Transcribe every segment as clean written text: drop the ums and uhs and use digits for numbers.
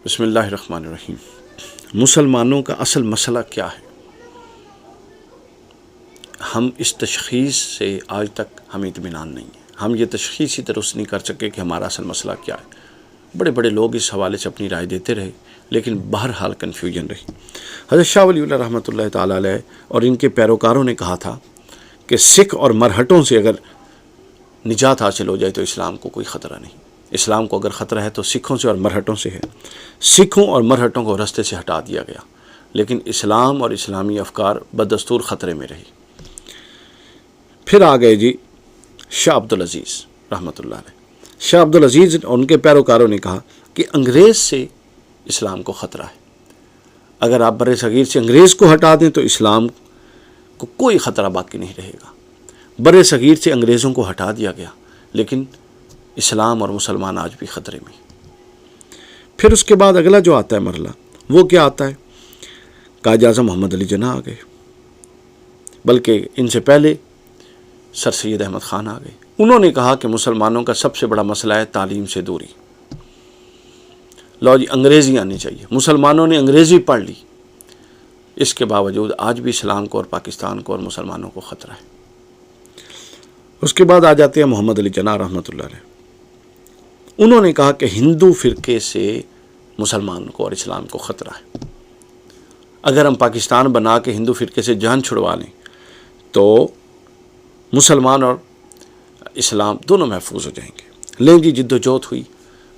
बिस्मिल्लाहिर्रहमानिर्रहीम। मुसलमानों का असल मसला क्या है? हम इस तशख़ीस से आज तक हमें इत्मीनान नहीं है। हम ये तशख़ीस ही दुरुस्त नहीं कर सके कि हमारा असल मसला क्या है। बड़े बड़े लोग इस हवाले से अपनी राय देते रहे, लेकिन बहरहाल कन्फ्यूजन रही। हज़रत शाह वलीउल्लाह रहमतुल्लाह तआला अलैह और इनके पैरोकारों ने कहा था कि सिख और मरहटों से अगर निजात हासिल हो जाए तो इस्लाम को कोई ख़तरा नहीं। इस्लाम को अगर ख़तरा है तो सिखों से और मरहटों से है। सिखों और मरहटों को रास्ते से हटा दिया गया, लेकिन इस्लाम और इस्लामी अफकार बदस्तूर ख़तरे में रही। फिर आ गए जी शाह अब्दुल अज़ीज़ रहमतुल्लाह अलैह। शाह अब्दुल अज़ीज़ और उनके पैरोकारों ने कहा कि अंग्रेज़ से इस्लाम को ख़तरा है। अगर आप बर सग़ीर से अंग्रेज़ को हटा दें तो इस्लाम को कोई ख़तरा बाकी नहीं रहेगा। बर सग़ीर से अंग्रेज़ों को हटा दिया गया, लेकिन इस्लाम और मुसलमान आज भी ख़तरे में। फिर उसके बाद अगला जो आता है मरला, वो क्या आता है? कायद आज़म मोहम्मद अली जिन्ना आ गए, बल्कि इनसे पहले सर सैयद अहमद ख़ान आ गए। उन्होंने कहा कि मुसलमानों का सबसे बड़ा मसला है तालीम से दूरी। लो जी, अंग्रेज़ी आनी चाहिए। मुसलमानों ने अंग्रेज़ी पढ़ ली, इसके बावजूद आज भी इस्लाम को और पाकिस्तान को और मुसलमानों को ख़तरा है। उसके बाद आ जाते हैं मोहम्मद अली जिन्ना रहमतुल्लाह अलैह। उन्होंने कहा कि हिंदू फ़िरके से मुसलमान को और इस्लाम को ख़तरा है। अगर हम पाकिस्तान बना के हिंदू फ़िरके से जान छुड़वा लें तो मुसलमान और इस्लाम दोनों महफूज हो जाएंगे। लेकिन जिद्दोजहद हुई,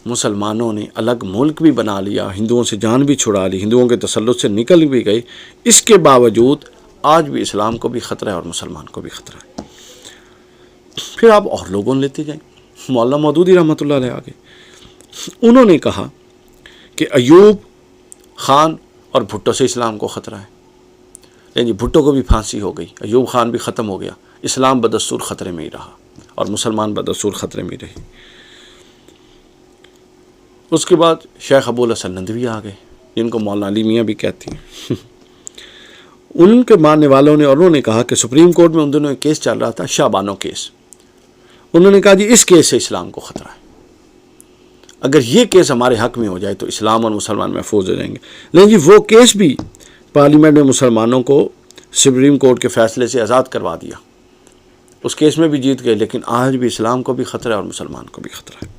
मुसलमानों ने अलग मुल्क भी बना लिया, हिंदुओं से जान भी छुड़ा ली, हिंदुओं के तसल्लुत से निकल भी गए। इसके बावजूद आज भी इस्लाम को भी ख़तरा है और मुसलमान को भी ख़तरा है। फिर आप और लोगों ने लेते जाएं। मौलाना मौदूदी रहमतुल्लाह अलैह आ गए। उन्होंने कहा कि अयूब ख़ान और भुट्टो से इस्लाम को ख़तरा है। लेकिन भुट्टो को भी फांसी हो गई, अयूब ख़ान भी ख़त्म हो गया, इस्लाम बदस्तूर ख़तरे में ही रहा और मुसलमान बदस्तूर ख़तरे में रहे। उसके बाद शेख अबुल हसन नदवी आ गए, जिनको मौलाना अली मियाँ भी कहती हैं। उनके मानने वालों ने और उन्होंने कहा कि सुप्रीम कोर्ट में उन दिनों एक केस चल रहा था, शाहबानो केस। उन्होंने कहा जी इस केस से इस्लाम को ख़तरा है, अगर ये केस हमारे हक़ में हो जाए तो इस्लाम और मुसलमान महफूज हो जाएंगे। लेकिन जी वो केस भी पार्लियामेंट में मुसलमानों को सुप्रीम कोर्ट के फ़ैसले से आज़ाद करवा दिया। उस केस में भी जीत गए, लेकिन आज भी इस्लाम को भी ख़तरा है और मुसलमान को भी ख़तरा है।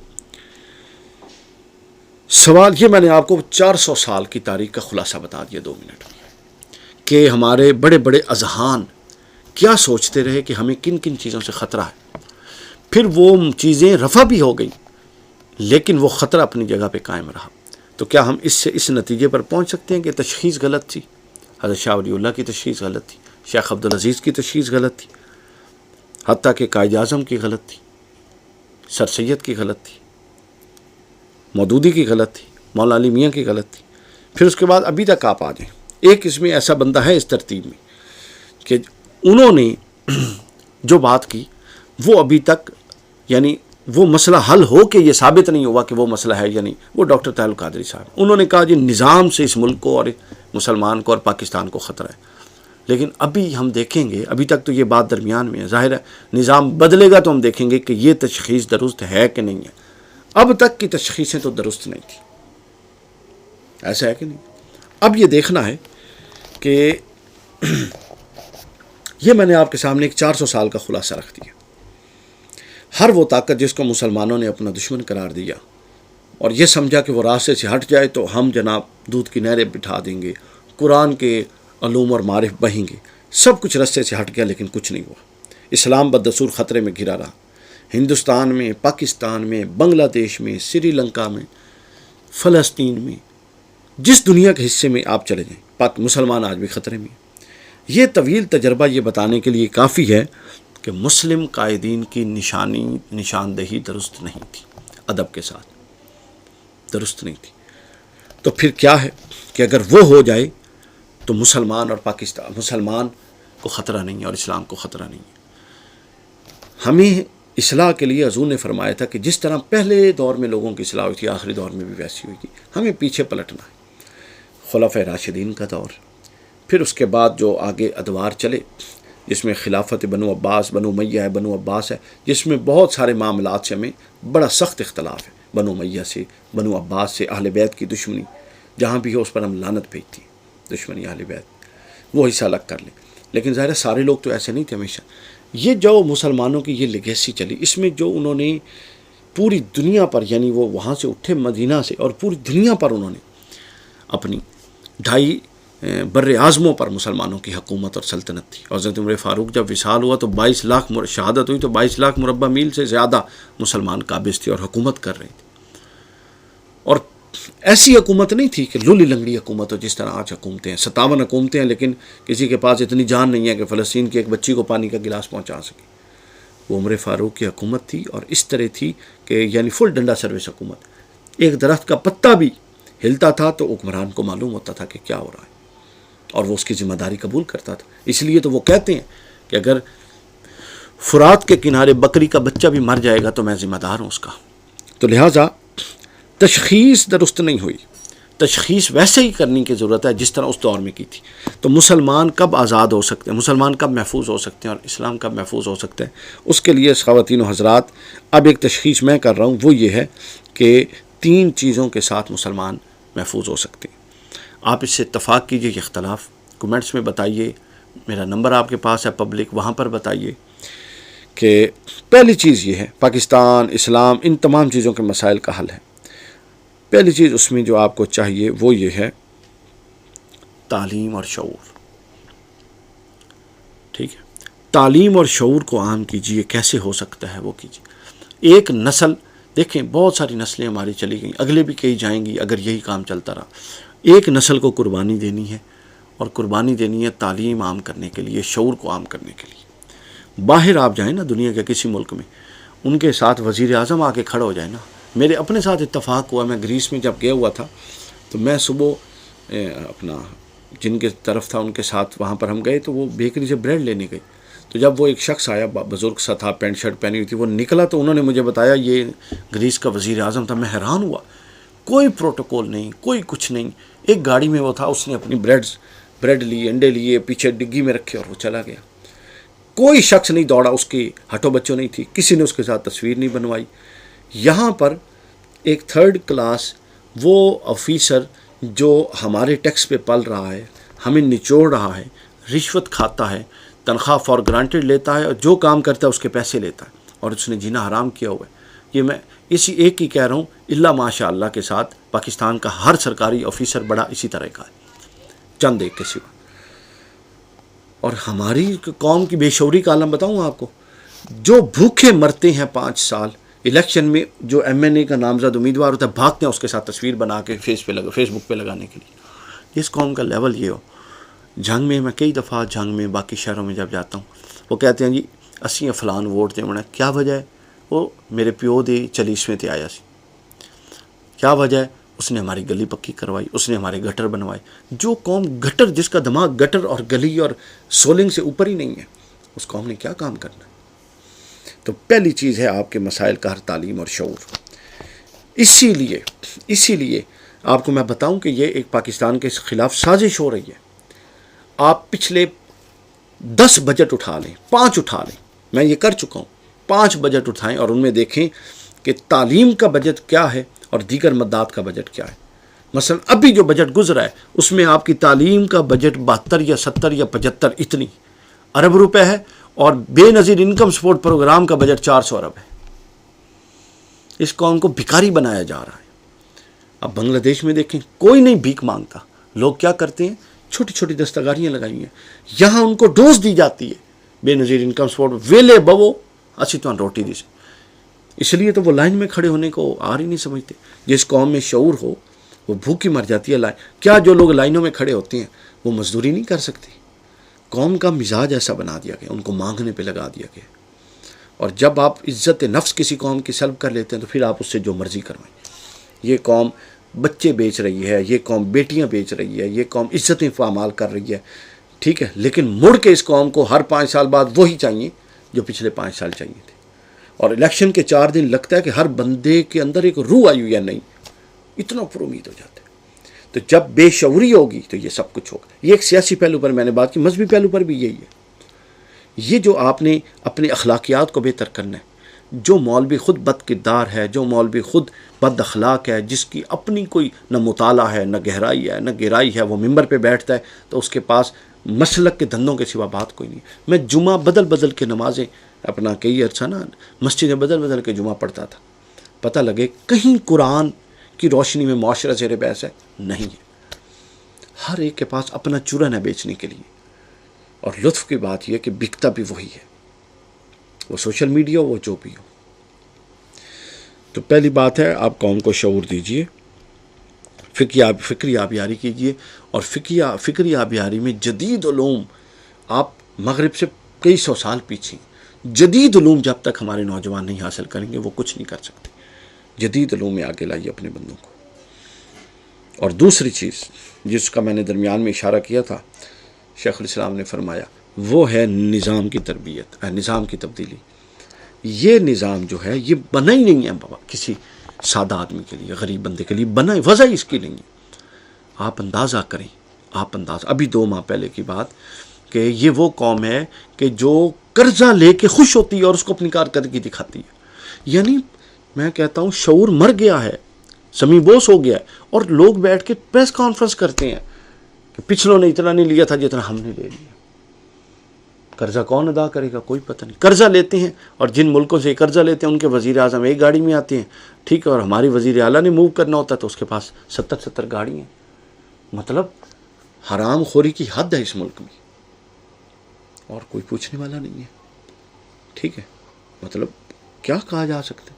सवाल ये, मैंने आपको 400 साल की तारीख़ का ख़ुलासा बता दिया 2 मिनट में, कि हमारे बड़े बड़े अज़हान क्या सोचते रहे कि हमें किन किन चीज़ों से ख़तरा है। फिर वो चीज़ें रफ़ा भी हो गई, लेकिन वो ख़तरा अपनी जगह पे कायम रहा। तो क्या हम इससे इस नतीजे पर पहुंच सकते हैं कि तशख़ीस गलत थी? हज़रत शाह वलीउल्लाह की तशख़ीस गलत थी, शेख अब्दुल अज़ीज़ की तशख़ीस गलत थी, हत्ता कि कायद आज़म की गलत थी, सर सैयद की गलत थी, मौदूदी की गलत थी, मौलाना अली मियाँ की गलत थी। फिर उसके बाद अभी तक आप आ जाएँ, एक इसमें ऐसा बंदा है इस तरतीब में कि उन्होंने जो बात की वो अभी तक, यानी वो मसला हल हो के ये साबित नहीं हुआ कि वो मसला है या नहीं। वो डॉक्टर ताहिरुल कादरी साहब, उन्होंने कहा जी निज़ाम से इस मुल्क को और मुसलमान को और पाकिस्तान को ख़तरा है। लेकिन अभी हम देखेंगे, अभी तक तो ये बात दरमियान में है। ज़ाहिर है निज़ाम बदलेगा तो हम देखेंगे कि ये तशख़ीस दुरुस्त है कि नहीं है। अब तक की तशख़ीसें तो दुरुस्त नहीं थी, ऐसा है कि नहीं? अब ये देखना है कि ये मैंने आपके सामने एक 400 साल का ख़ुलासा रख दिया। हर वो ताकत जिसको मुसलमानों ने अपना दुश्मन करार दिया और ये समझा कि वो रास्ते से हट जाए तो हम जनाब दूध की नहरें बिठा देंगे, कुरान के अलूम और मारिफ बहेंगे, सब कुछ रास्ते से हट गया, लेकिन कुछ नहीं हुआ। इस्लाम बदसूर ख़तरे में घिरा रहा। हिंदुस्तान में, पाकिस्तान में, बांग्लादेश में, श्रीलंका में, फ़लस्तीन में, जिस दुनिया के हिस्से में आप चले जाएँ, मुसलमान आज भी ख़तरे में। ये तवील तजर्बा ये बताने के लिए काफ़ी है कि मुस्लिम कायदीन की निशानदेही दुरुस्त नहीं थी, अदब के साथ दुरुस्त नहीं थी। तो फिर क्या है कि अगर वो हो जाए तो मुसलमान और पाकिस्तान, मुसलमान को ख़तरा नहीं है और इस्लाम को ख़तरा नहीं है। हमें इस्लाह के लिए हज़ूर ने फरमाया था कि जिस तरह पहले दौर में लोगों की इस्लाह हुई थी, आखिरी दौर में भी वैसी होगी। हमें पीछे पलटना है। खुलाफ़ाए राशिदीन का दौर, फिर उसके बाद जो आगे अदवार चले, जिसमें खिलाफत बनु अब्बास, बनु उमय्या है, बनु अब्बास है, जिसमें बहुत सारे मामलात से हमें बड़ा सख्त इख्तलाफ है। बनु उमैया से, बनु अब्बास से, अहले बैत की दुश्मनी जहाँ भी हो उस पर हम लानत भेजती हैं, दुश्मनी अहले बैत, वो हिस्सा अलग कर लें। लेकिन ज़ाहिर सारे लोग तो ऐसे नहीं थे हमेशा। ये जो मुसलमानों की ये लेगेसी चली, इसमें जो उन्होंने पूरी दुनिया पर, यानी वो वहाँ से उठे मदीना से और पूरी दुनिया पर उन्होंने अपनी 2.5 बर्रे आज़मों पर मुसलमानों की हुकूमत और सल्तनत थी। और हज़रत उमर फ़ारूक जब विसाल हुआ तो 22 लाख शहादत हुई तो 22 लाख मुरब्बा मील से ज़्यादा मुसलमान काबिज़ थे और हुकूमत कर रहे थे। और ऐसी हुकूमत नहीं थी कि लुली लंगड़ी हुकूमत हो जिस तरह आज हुकूमतें हैं। 57 हुकूमतें हैं, लेकिन किसी के पास इतनी जान नहीं है कि फ़लस्तीन की एक बच्ची को पानी का गिलास पहुँचा सके। वो उमर फ़ारूक की हुकूमत थी और इस तरह थी कि यानी फुल डंडा सर्विस हुकूमत। एक दरख्त का पत्ता भी हिलता था तो हुक्मरान को मालूम होता था कि क्या हो रहा है और वो उसकी ज़िम्मेदारी कबूल करता था। इसलिए तो वो कहते हैं कि अगर फुरात के किनारे बकरी का बच्चा भी मर जाएगा तो मैं ज़िम्मेदार हूँ उसका। तो लिहाजा तशख़ीस दुरुस्त नहीं हुई, तशख़ीस वैसे ही करने की ज़रूरत है जिस तरह उस दौर में की थी। तो मुसलमान कब आज़ाद हो सकते हैं, मुसलमान कब महफूज हो सकते हैं और इस्लाम कब महफूज हो सकते हैं, उसके लिए ख़वातीन व हज़रात अब एक तशख़ीस मैं कर रहा हूँ, वो ये है कि 3 चीज़ों के साथ मुसलमान महफूज हो सकते हैं। आप इससे इत्तफ़ाक़ कीजिए, इख्तलाफ कमेंट्स में बताइए, मेरा नंबर आपके पास है पब्लिक, वहाँ पर बताइए कि पहली चीज़ ये है, पाकिस्तान, इस्लाम, इन तमाम चीज़ों के मसाइल का हल है। पहली चीज़ उसमें जो आपको चाहिए वो ये है तालीम और शऊर। ठीक है, तालीम और शऊर को आम कीजिए। कैसे हो सकता है वो कीजिए। एक नस्ल, देखें बहुत सारी नस्लें हमारी चली गई, अगले भी कई जाएंगी अगर यही काम चलता रहा। एक नस्ल को कुर्बानी देनी है और कुर्बानी देनी है तालीम आम करने के लिए, शऊर को आम करने के लिए। बाहर आप जाएँ ना दुनिया के किसी मुल्क में, उनके साथ वज़ीर आज़म आके खड़ा हो जाए ना। मेरे अपने साथ इत्तफ़ाक़ हुआ, मैं ग्रीस में जब गया हुआ था तो मैं सुबह अपना जिनके तरफ था उनके साथ वहाँ पर हम गए तो वो बेकरी से ब्रेड लेने गए। तो जब वो एक शख्स आया, बुज़ुर्ग सा था, पैंट शर्ट पहनी हुई थी, वो निकला तो उन्होंने मुझे बताया ये ग्रीस का वज़ीर आज़म था। मैं हैरान हुआ, कोई प्रोटोकॉल नहीं, कोई कुछ नहीं। एक गाड़ी में वो था, उसने अपनी ब्रेड लिए, अंडे लिए, पीछे डिग्गी में रखे और वो चला गया। कोई शख्स नहीं दौड़ा, उसकी हटो बच्चों नहीं थी, किसी ने उसके साथ तस्वीर नहीं बनवाई। यहाँ पर एक 3rd क्लास वो ऑफिसर जो हमारे टैक्स पे पल रहा है, हमें निचोड़ रहा है, रिश्वत खाता है, तनख्वाह फॉर ग्रांटेड लेता है और जो काम करता है उसके पैसे लेता है और उसने जीना हराम किया हुआ है। ये मैं इसी एक ही कह रहा हूँ, इल्ला माशाअल्लाह के साथ पाकिस्तान का हर सरकारी ऑफिसर बड़ा इसी तरह का है, चंद एक के सिवा। और हमारी कौम की बेशौरी का आलम बताऊँ आपको, जो भूखे मरते हैं 5 साल इलेक्शन में, जो MNA का नामजद उम्मीदवार होता है, भागते हैं उसके साथ तस्वीर बना के फेसबुक पे लगाने के लिए। इस कौम का लेवल ये हो। जंग में मैं कई दफ़ा जंग में बाकी शहरों में जब जाता हूँ, वो कहते हैं जी असी फलान वोट दें। मैंने क्या वजह है? वो मेरे प्यो दे 40वें ते आया सी। क्या वजह है? उसने हमारी गली पक्की करवाई, उसने हमारे गटर बनवाए। जो कौम गटर, जिसका दिमाग गटर और गली और सोलिंग से ऊपर ही नहीं है, उस कौम ने क्या काम करना है? तो पहली चीज़ है आपके मसाइल का हर तालीम और शऊर। इसीलिए आपको मैं बताऊं कि ये एक पाकिस्तान के ख़िलाफ़ साजिश हो रही है। आप पिछले 10 बजट उठा लें, 5 उठा लें, मैं ये कर चुका हूँ, 5 बजट उठाएं और उनमें देखें कि तालीम का बजट क्या है और दीगर मद्दात का बजट क्या है। मसलन अभी जो बजट गुजरा है उसमें आपकी तालीम का बजट 72 या 70 या 75 इतनी अरब रुपए है और बेनज़ीर इनकम सपोर्ट प्रोग्राम का बजट 400 अरब है। इस कौम को भिखारी बनाया जा रहा है। अब बांग्लादेश में देखें, कोई नहीं भीख मांगता, लोग क्या करते हैं, छोटी छोटी दस्तकारियाँ लगाई हैं, यहाँ उनको डोज दी जाती है, बेनज़ीर इनकम सपोर्ट, वेले बवो असी तो रोटी दी से। इसलिए तो वो लाइन में खड़े होने को आ ही नहीं समझते। जिस कौम में शऊर हो वो भूखी मर जाती है लाइन। क्या जो लोग लाइनों में खड़े होते हैं वो मजदूरी नहीं कर सकते? कौम का मिजाज ऐसा बना दिया गया, उनको मांगने पे लगा दिया गया। और जब आप इज़्ज़त नफ्स किसी कौम की सल्ब कर लेते हैं तो फिर आप उससे जो मर्ज़ी करवाएं। ये कौम बच्चे बेच रही है, ये कौम बेटियां बेच रही है, ये कौम इज़्ज़तें पामाल कर रही है, ठीक है, लेकिन मुड़ के इस कौम को हर 5 साल बाद वही चाहिए जो पिछले 5 साल चाहिए थे। और इलेक्शन के 4 दिन लगता है कि हर बंदे के अंदर एक रूह आई हुई है, नहीं, इतना उम्मीद हो जाता है। तो जब बेशऊरी होगी तो ये सब कुछ होगा। ये एक सियासी पहलू पर मैंने बात की, मजहबी पहलू पर भी यही है। ये जो आपने अपने अखलाकियात को बेहतर करना है, जो मौलवी ख़ुद बदकिरदार है, जो मौलवी ख़ुद बद अखलाक है, जिसकी अपनी कोई न मुताला है, न गहराई है, न गहराई है, वो मिंबर पे बैठता है तो उसके पास मसलक के धंधों के सिवा बात कोई नहीं। मैं जुमा बदल बदल के नमाज़ें अपना कई अर्सा ना मस्जिदें बदल बदल के जुमा पढ़ता था, पता लगे कहीं कुरान की रोशनी में मुआशरा ज़ेर बहस है नहीं है। हर एक के पास अपना चूरन है बेचने के लिए। और लुत्फ़ की बात यह कि बिकता भी वही है, वो सोशल मीडिया हो, वो जो भी हो। तो पहली बात है, आप कौम को शऊर दीजिए, फ़िक्री आबियारी कीजिए। और फ़िक्री आबियारी में जदीद उलूम, आप मगरिब से कई सौ साल पीछे, जदीद उलूम जब तक हमारे नौजवान नहीं हासिल करेंगे वो कुछ नहीं कर सकते। जदीद उलूम में आगे लाइए अपने बंदों को। और दूसरी चीज़ जिसका मैंने दरमियान में इशारा किया था, शेखुल इस्लाम ने फरमाया, वो है निज़ाम की तरबियत, निज़ाम की तब्दीली। ये निज़ाम जो है ये बना ही नहीं है बाबा किसी सादा आदमी के लिए, गरीब बंदे के लिए बना, वजह इसकी नहीं है। आप अंदाज़ा करें, अभी 2 माह पहले की बात कि ये वो कौम है कि जो कर्जा लेके खुश होती है और उसको अपनी कारकर्दगी दिखाती है। यानी मैं कहता हूँ शऊर मर गया है, ज़मींबोस हो गया है। और लोग बैठ के प्रेस कॉन्फ्रेंस करते हैं कि पिछलों ने इतना नहीं लिया था जितना हमने ले लिया। कर्जा कौन अदा करेगा, कोई पता नहीं। कर्जा लेते हैं और जिन मुल्कों से कर्जा लेते हैं उनके वज़ीर आज़म एक गाड़ी में आते हैं, ठीक है, और हमारी वज़ीर आला ने मूव करना होता है तो उसके पास 70 गाड़ी हैं। मतलब हराम खोरी की हद है इस मुल्क में और कोई पूछने वाला नहीं है, ठीक है। मतलब क्या कहा जा सकता है,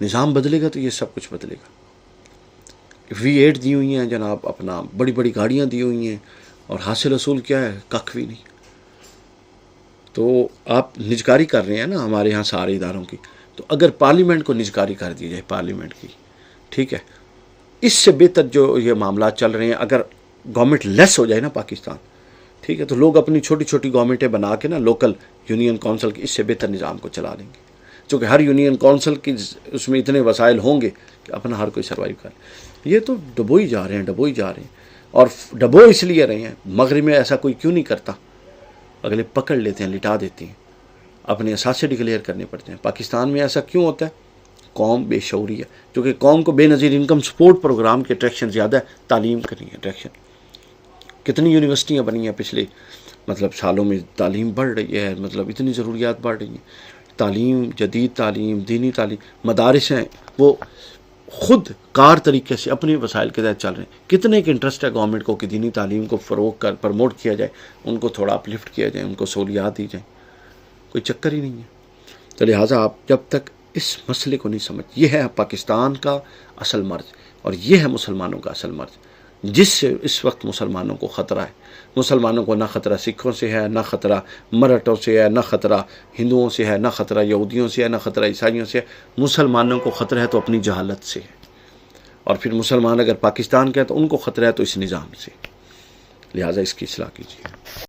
निज़ाम बदलेगा तो ये सब कुछ बदलेगा। V8 दी हुई हैं जनाब, अपना बड़ी बड़ी गाड़ियाँ दी हुई हैं, और हासिल असूल क्या है, कख भी नहीं। तो आप निजकारी कर रहे हैं ना हमारे यहाँ सारे इदारों की, तो अगर पार्लियामेंट को निजकारी कर दी जाए, पार्लियामेंट की, ठीक है, इससे बेहतर जो ये मामला चल रहे हैं, अगर गवर्नमेंट लेस हो जाए ना पाकिस्तान, ठीक है, तो लोग अपनी छोटी छोटी गवर्नमेंटें बना के ना लोकल यूनियन काउंसिल की इससे बेहतर निज़ाम को चला लेंगे। चूँकि हर यूनियन काउंसिल की उसमें इतने वसाइल होंगे कि अपना हर कोई सर्वाइव कर। ये तो डबो ही जा रहे हैं और डबो इसलिए रहे हैं। मगरिब में ऐसा कोई क्यों नहीं करता, अगले पकड़ लेते हैं, लिटा देते हैं, अपने असासे डिक्लेयर करने पड़ते हैं। पाकिस्तान में ऐसा क्यों होता है, कौम बेशऊरी है, क्योंकि कौम को बेनज़ीर इनकम सपोर्ट प्रोग्राम के अट्रैक्शन ज़्यादा है, तालीम का नहीं है अट्रैक्शन। कितनी यूनिवर्सिटियाँ बनी हैं पिछले सालों में, तालीम बढ़ रही है, इतनी ज़रूरियात बढ़ रही हैं, तालीम, जदीद तालीम, दीनी तालीम, मदारिस हैं वो ख़ुद कार तरीके से अपने वसाइल के तहत चल रहे हैं। कितने के इंटरेस्ट है गवर्नमेंट को कि दीनी तालीम को फ़रोग कर प्रमोट किया जाए, उनको थोड़ा अपलिफ्ट किया जाए, उनको सहूलियात दी जाए, कोई चक्कर ही नहीं है। तो लिहाजा आप जब तक इस मसले को नहीं समझ, ये है पाकिस्तान का असल मर्ज और ये है मुसलमानों का असल मर्ज, जिससे इस वक्त मुसलमानों को ख़तरा है। मुसलमानों को ना ख़तरा सिखों से है, ना ख़तरा मराठों से है, ना ख़तरा हिंदुओं से है, ना ख़तरा यहूदियों से है, ना ख़तरा ईसाइयों से है। मुसलमानों को ख़तरा है तो अपनी जहालत से है, और फिर मुसलमान अगर पाकिस्तान के हैं तो उनको ख़तरा है तो इस निज़ाम से। लिहाजा इसकी इस्लाह कीजिए।